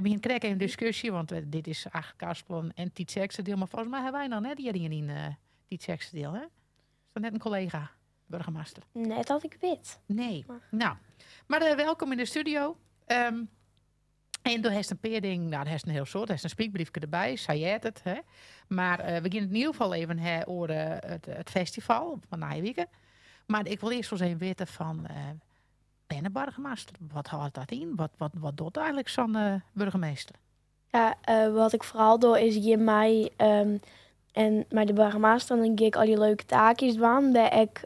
hebben hier een discussie, want dit is eigenlijk Kaspelen en die sekste deel. Maar volgens mij hebben wij nog net hierin in die sekste deel, hè? Is dat net een collega, burgemeester? Net had ik wit. Nee. Maar- Nou, maar welkom in de studio. En door heeft een peerding, nou, dat is een heel soort, er is een spiekbriefje erbij, zei het, hè. Maar we beginnen het in ieder geval even over het festival van Nijwegen. Maar ik wil eerst wel eens even weten van burgemeester, wat houdt dat in? Wat doet eigenlijk zo'n burgemeester? Ja, wat ik vooral doe is hier mij en met de burgemeester dan ga ik al die leuke taakjes doen. Bij ik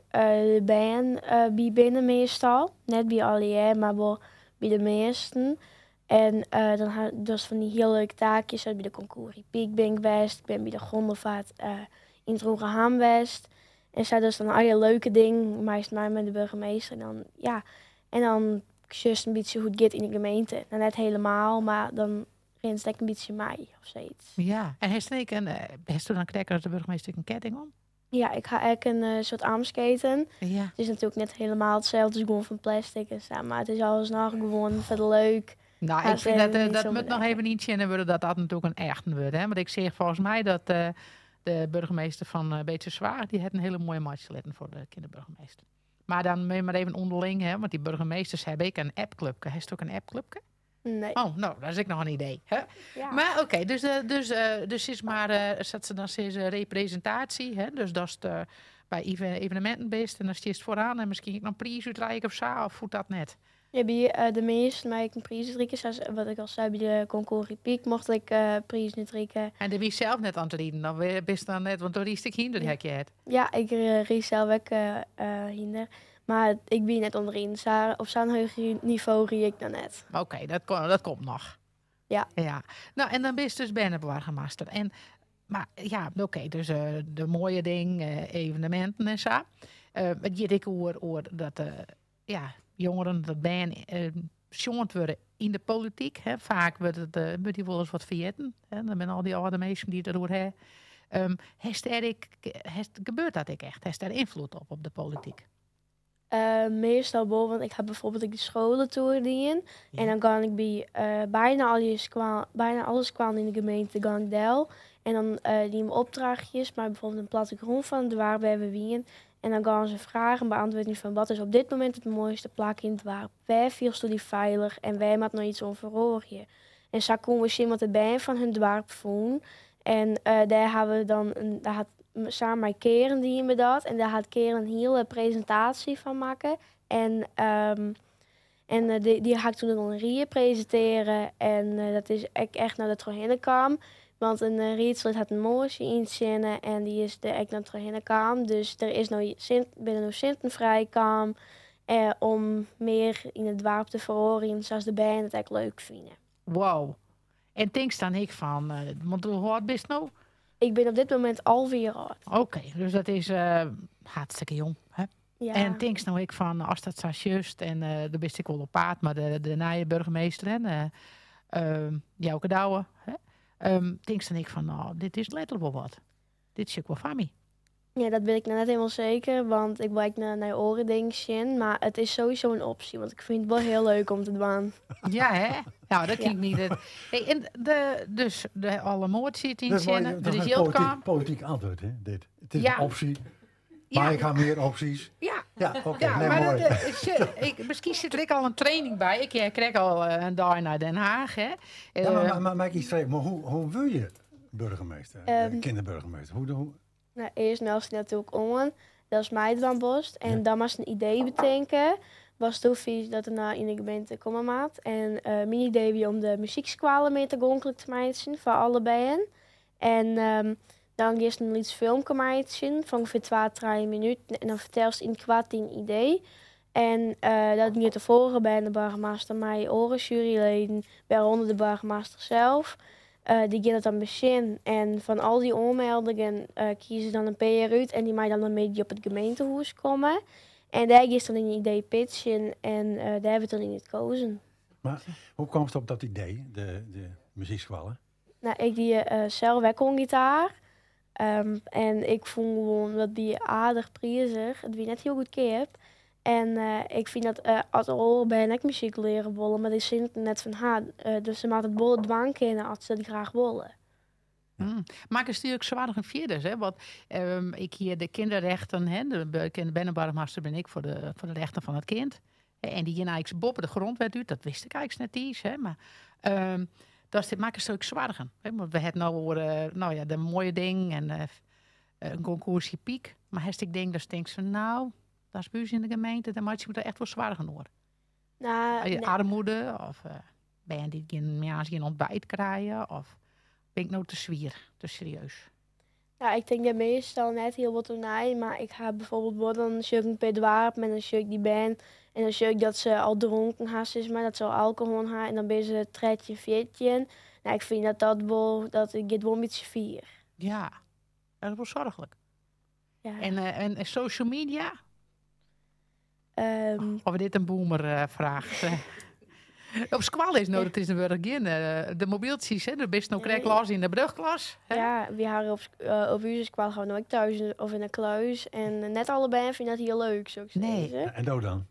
ben bij binnen meestal. Net bij alle, hè, maar wel bij de meesten. En dan had dus van die heel leuke taakjes. Bij de concours Piek ben ik geweest. Ik ben bij de Gondelvaart in het Rotterdam geweest. En zo dus dan al die leuke dingen, meestal maar met de burgemeester. En dan, ja, en dan just een beetje hoe het gaat in de gemeente. Nou, net helemaal, maar dan rent het een beetje mij of zoiets. Ja, en heeft u dan krijgen als de burgemeester een ketting om? Ja, ik ga eigenlijk een soort armsketen. Ja. Het is natuurlijk net helemaal hetzelfde, het is gewoon van plastic en zo, maar het is alles nog gewoon verder leuk. Nou, Ja, ik vind ze niet dat zo moet nog bedenken. even niet zien worden dat natuurlijk een echt wordt. Hè? Want ik zeg volgens mij dat de burgemeester van Beetse Zwaar, die heeft een hele mooie match letten voor de kinderburgemeester. Maar dan moet je maar even onderling, hè? Want die burgemeesters hebben ik een appclubje. Heeft ook een appclubje? Nee. Oh, nou, dat is ik nog een idee. Hè? Ja. Maar oké, dus is maar zet ze dan steeds representatie. Hè? Dus dat is bij evenementen best. En dan stiert het vooraan en misschien nog een prijs uitreiken of zo. Of voelt dat net? Ja, bij de meeste maar ik een prijs drinken. Zoals wat ik al zei, bij de concours Piek mocht ik prijs niet drinken. En de wie zelf net aan het rieden, dan best dan net, want door die stuk hinder heb je het. Ja, ik reed zelf ook hinder. Maar ik ben net onderin. Op zo'n hoog niveau rie ik dan net. Oké, dat komt nog. Ja. Ja. Nou, en dan ben je dus burgemeester. Maar ja, oké, dus de mooie ding, evenementen en zo. Wat je ik hoor dat jongeren, dat ben sjongend worden in de politiek. Hè. Vaak wordt die wel eens wat vergeten. Hè. Dan zijn al die oude mensen die erover hebben. Gebeurt dat ik echt? Heeft daar invloed op de politiek? Meestal wel, want ik heb bijvoorbeeld de scholen toerdien. Ja. En dan kan ik bij bijna alles kwam in de gemeente Gangdel. En dan die opdrachtjes, maar bijvoorbeeld een plattegrond van het waar we wien. En dan gaan ze vragen beantwoorden van wat is op dit moment het mooiste plak in het waar. Waar viel die veilig en wij moet nog iets over. En zo komen we zien wat het bij van hun dorp voelen. En daar hebben we dan daar had samen met Keren die me dat. En daar had Keren een hele presentatie van maken. En die ga ik toen een Rie presenteren. En dat is echt naar de Trohinnen kwam. Want een Rietslid had een mooisje inzinnen en die is echt naar de Trohinnen kwam. Dus er is binnen nog Sinten vrij kwam om meer in het dorp te verhoren. Zoals de band het echt leuk vinden. Wow. En denk dan ik van, want hoe oud bist nou? Ik ben op dit moment al 4 jaar. Oké, dus dat is hartstikke jong. Hè? Ja. En denk nou ik van, als dat zo juist, en daar bist ik wel op paard, maar de naaie burgemeester en Jouke Douwe, denk dan ik van, nou, dit is letterlijk wel wat. Dit is ook wel van mij. Ja, dat weet ik nou net helemaal zeker, want ik wijk naar oren dingen, maar het is sowieso een optie, want ik vind het wel heel leuk om te doen. Ja, hè? Nou, dat klinkt niet. Hey, en dus de alle moord zit in zinnen. Dat Er is is een Jildkamp. politiek antwoord, hè, dit. Het is Ja. een optie, Ja. maar ik ga meer opties. Ja. Ja, oké, Ja, nee, maar mooi. misschien zit er ook al een training bij. Ik krijg al een dag naar Den Haag. Hè. Maar ik iets streek, maar hoe wil je burgemeester, kinderburgemeester? Hoe? Nou, eerst meld je natuurlijk om, dat is mij dan bost. En dan was een idee bedenken. Was toen vies dat er nou in de gemeente komen maat. En mijn idee was om de muziekscholen meer toegankelijk te maken voor allebei. En dan is er een iets filmpje maken van ongeveer 2-3 minuten. En dan vertel je in kwart een idee. En dat niet te volgen bij de burgemeester, maar oren juryleden, waaronder de burgemeester zelf. Die gaan het dan beginnen en van al die onmeldingen kiezen dan een PR uit en die mij dan een beetje op het gemeentehuis komen. En daar is dan een idee pitchen en daar hebben we het dan in het kozen. Maar hoe kwam het op dat idee, de muziekscholen? Nou, ik die zelf werk op gitaar. En ik vond gewoon dat die aardig prijzig. Het wie net heel goed keer. En ik vind dat als al ben ik muziek leren willen, maar die zin net van haar. Dus ze maakt het bollen dwang kennen als ze het graag willen. Maar het is natuurlijk zwaarder en vierders, hè? Want ik hier de kinderrechten, hè, de Bennenbarmhaster ben ik voor de rechten van het kind. En die eigenlijk boven de grondwet uit, dat wist ik eigenlijk net iets, hè? Maar dat maakt het een stuk zwaarder. Hè? Want we hebben nou over de mooie ding en een concoursje piek. Maar ik denk dat denk van nou, dat is buurs in de gemeente, dan moet je er echt wel zwaarder worden. Nee. Armoede of ben je die geen ontbijt krijgen of ben ik nou te zwier, te serieus? Ja, ik denk dat meestal net heel wat tonijn, maar ik heb bijvoorbeeld wel een stuk pedwaard met een stuk die ben en een stuk dat ze al dronken has is, maar dat ze al alcohol ha en dan ben ze 13, 14. Nou, ik vind dat ik het wel een beetje vier. Ja, dat is wel zorgelijk. Ja. En social media? Of dit een boomer vraag? Op school is het is een begin. De mobieltjes, hè, de best nog krijg los in de brugklas. Hè? Ja, we hadden op uw school gewoon nooit thuis of in een kluis. En net allebei vinden dat heel leuk, zou ik zeggen. En dan?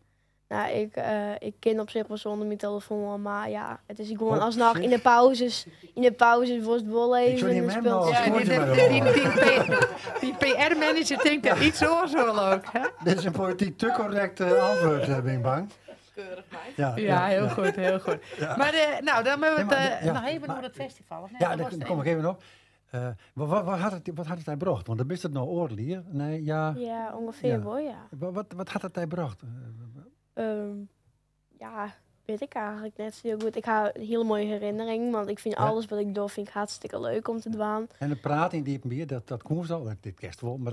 Nou, ik ken op zich wel zonder mijn telefoon, maar ja, het is gewoon alsnog in de pauzes voor het bol even. Die PR-manager denkt dat iets zo ook. Hè? Dit is een politiek te correct antwoord, ben ik bang. Keurig meid. Ja, heel goed, heel goed. Ja. Maar dan hebben we het nog even over het festival. Of nee, ja, daar kom ik even op. Wat had het hij bracht? Want dan is het nou oorlier. Nee, ja. Ja, ongeveer wel, ja. Wat had het hij bracht? Ja, weet ik eigenlijk net zo goed. Ik heb een hele mooie herinnering, want ik vind alles wat ik doe vind ik hartstikke leuk om te doen. En de praat in die meer, dat kon al, dit kerst wel, maar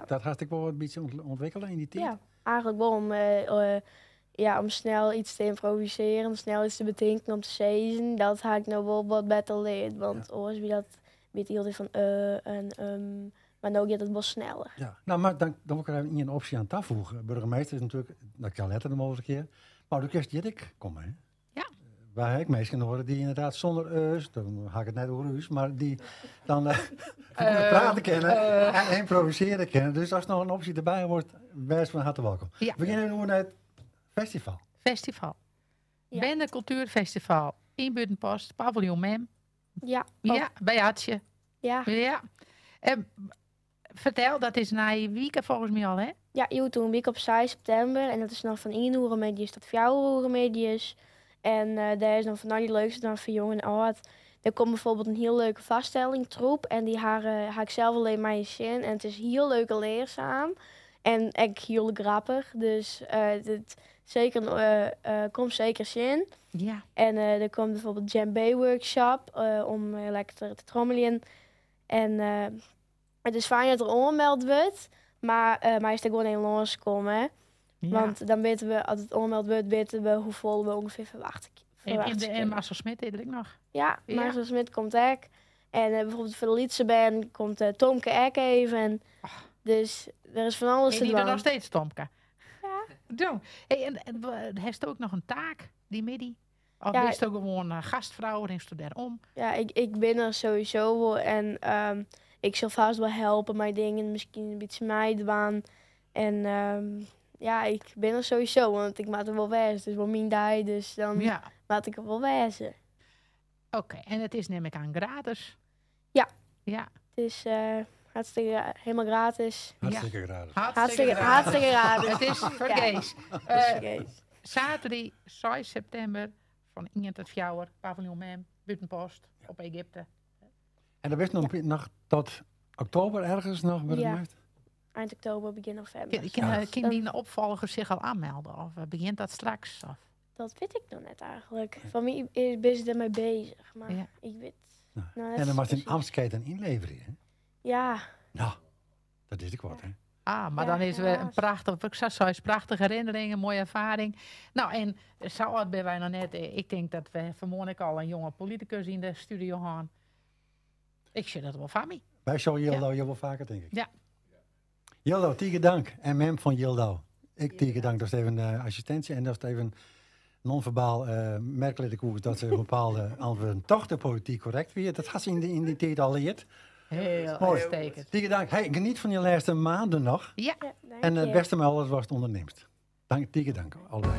dat had ik wel een beetje ontwikkelen in die tijd. Ja, eigenlijk wel om snel iets te improviseren, om snel iets te bedenken, om te zeggen. Dat heb ik nou wel wat beter leerd, want anders wie dat weet heel van maar nu gaat het wel sneller. Ja, nou, maar dan wil ik er even een optie aan toevoegen. Burgemeester is natuurlijk, dat kan letten hem over een keer. Maar de kerst die ik kom, hè? Ja. Waar heb ik mensen horen die inderdaad zonder dan ga ik het net over us, maar die dan praten kennen en improviseren kennen. Dus als er nog een optie erbij wordt, wees van harte welkom. Ja. We beginnen nu naar het festival. Festival. Ja. Bende Cultuurfestival in Buitenpost, Paviljoen Mem. Ja. Ja, bij Hartje. Ja. Ja. Vertel, dat is na je week volgens mij al, hè? Ja, je doet een week op 6 september en dat is nog van 1 uur medius tot 4 uur medius. En daar is dan van die leukste dan voor jong en oud. Er komt bijvoorbeeld een heel leuke vaststelling troep en die ga ik zelf alleen maar in zin. En het is heel leuk en leerzaam en echt heel grappig. Dus komt zeker zin. Ja. En er komt bijvoorbeeld djembe workshop om lekker te trommelen. En het is fijn dat er ongemeld wordt, maar is er gewoon in loskomen. Ja. Want dan weten we, als het ongemeld wordt, weten we hoe vol we ongeveer verwachten. En Marcel Smit deed ik nog. Ja, Marcel Smit komt ook. En bijvoorbeeld voor de Lietse band komt Tomke ook even. Dus er is van alles te doen. En die er nog steeds, Tomke. Ja. Doen. Hey, en heeft er ook nog een taak, die middy? Of Ja, is het ook gewoon gastvrouw en studeer om? Ja, ik ben er sowieso wel. En ik zal vast wel helpen met dingen, misschien een beetje meedoen. En ja, ik ben er sowieso, want ik maak er wel wezen. Het is wel mijn dag, dus dan maak ik er wel wezen. Oké, en het is neem ik aan gratis? Ja. Ja. Het is helemaal gratis. Hartstikke gratis. Hartstikke gratis. Het is vergees. Zaterdag 6 september van 1 tot 4 uur, Paviljoen Mem, Buitenpost, op Egypte. En dat is nog tot oktober ergens nog burgemeester? Eind oktober, begin november. Kan die opvolger zich al aanmelden? Of begint dat straks? Of? Dat weet ik nog net eigenlijk. Van wie is ik ermee bezig, maar ik weet... Nou, en dan mag je een ambtsketen inleveren, hè? Ja. Nou, dat is ik wat, hè? Maar dan is het een prachtige herinnering, een mooie ervaring. Nou, en zo oud ben wij nog net. Ik denk dat we vanmorgen al een jonge politicus in de studio gaan. Ik zie dat wel van mij. Wij showen Jildo je wel vaker, denk ik. Ja. Jildo, tiege dank. En mem van Jildo. Ik tiege dank. Dat is even de assistentie. En dat is even non-verbaal merkelijk hoe dat ze bepaalde antwoorden toch de politiek correct weer. Dat had ze in die tijd al geleerd. Heel mooi. uitstekend. Tiege dank. Hey, geniet van je laatste maanden nog. Ja. Dank En je. het beste met alles was het onderneemst. Tegen dank, allebei.